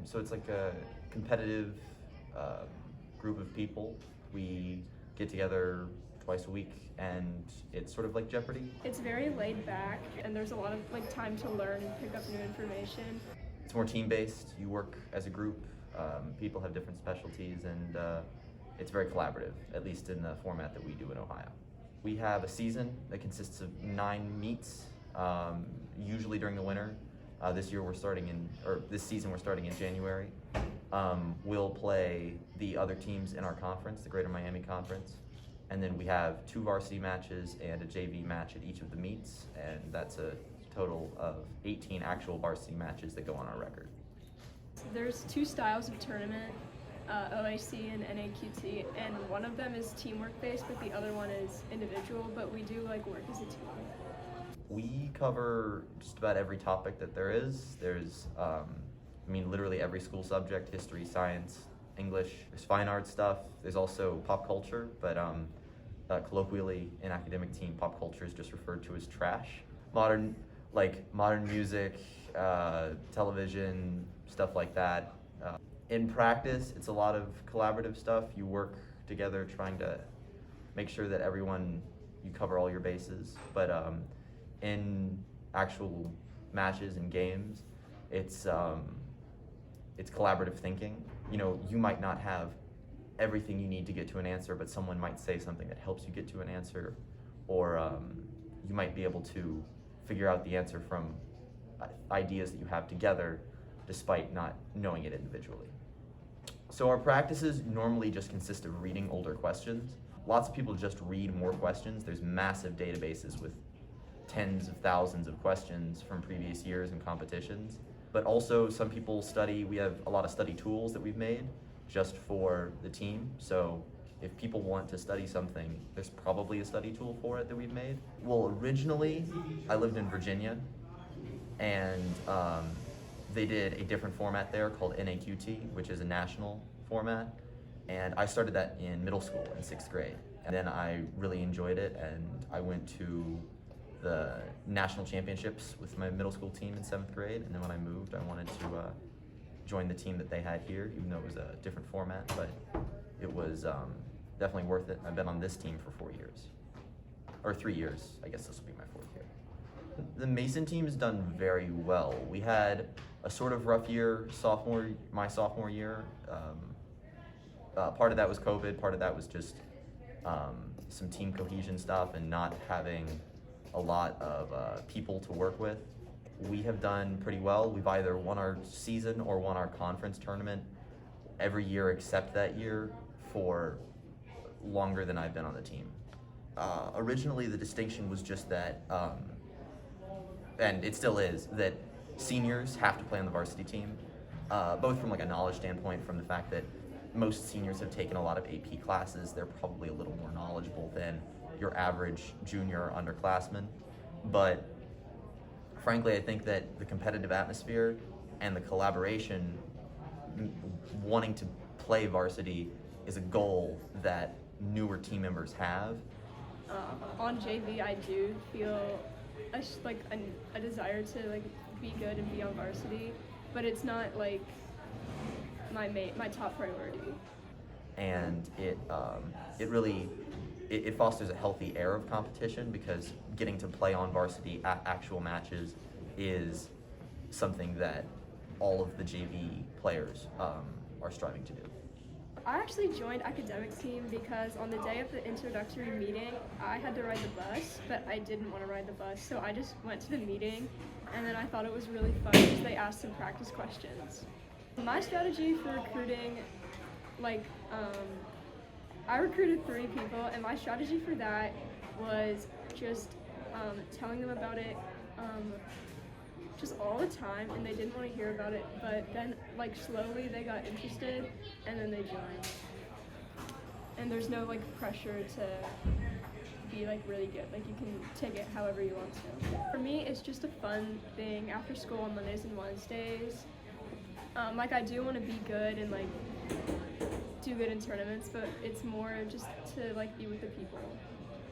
So it's like a competitive group of people. We get together twice a week, and it's sort of like Jeopardy. It's very laid back, and there's a lot of time to learn and pick up new information. It's more team-based. You work as a group. People have different specialties, and it's very collaborative, at least in the format that we do in Ohio. We have a season that consists of 9 meets, usually during the winter. This season we're starting in January. We'll play the other teams in our conference, the Greater Miami Conference, and then we have 2 varsity matches and a JV match at each of the meets, and that's a total of 18 actual varsity matches that go on our record. There's 2 styles of tournament, OAC and NAQT, and one of them is teamwork based, but the other one is individual, but we do work as a team. We cover just about every topic that there is. There's, literally every school subject: history, science, English. There's fine arts stuff. There's also pop culture, but colloquially in academic team, pop culture is just referred to as trash. Modern music, television, stuff like that. In practice, it's a lot of collaborative stuff. You work together trying to make sure that you cover all your bases. But in actual matches and games, it's collaborative thinking. You might not have everything you need to get to an answer, but someone might say something that helps you get to an answer, or you might be able to figure out the answer from ideas that you have together despite not knowing it individually. So our practices normally just consist of reading older questions. Lots of people just read more questions. There's massive databases with tens of thousands of questions from previous years and competitions. But also some people study. We have a lot of study tools that we've made just for the team. So if people want to study something, there's probably a study tool for it that we've made. Well, originally, I lived in Virginia, and they did a different format there called NAQT, which is a national format. And I started that in middle school in 6th grade. And then I really enjoyed it, and I went to the national championships with my middle school team in 7th grade. And then when I moved, I wanted to join the team that they had here, even though it was a different format, but it was definitely worth it. I've been on this team for 4 years, or 3 years. I guess this will be my 4th year. The Mason team has done very well. We had a sort of rough year my sophomore year. Part of that was COVID, part of that was just some team cohesion stuff and not having a lot of people to work with. We have done pretty well. We've either won our season or won our conference tournament every year except that year for longer than I've been on the team. Originally, the distinction was just that, and it still is, that seniors have to play on the varsity team, both from a knowledge standpoint, from the fact that most seniors have taken a lot of AP classes. They're probably a little more knowledgeable than your average junior or underclassman. But frankly, I think that the competitive atmosphere and the collaboration, wanting to play varsity, is a goal that newer team members have. On JV, I do feel a desire to be good and be on varsity, but it's not my top priority. And it fosters a healthy air of competition, because getting to play on varsity actual matches is something that all of the JV players are striving to do. I actually joined academic team because on the day of the introductory meeting, I had to ride the bus, but I didn't want to ride the bus, so I just went to the meeting, and then I thought it was really fun because they asked some practice questions. My strategy for recruiting, I recruited 3 people, and my strategy for that was just telling them about it just all the time, and they didn't want to hear about it, but then slowly they got interested, and then they joined. And there's no pressure to be really good. You can take it however you want to. For me, it's just a fun thing after school on Mondays and Wednesdays. I do want to be good and do good in tournaments, but it's more just to be with the people.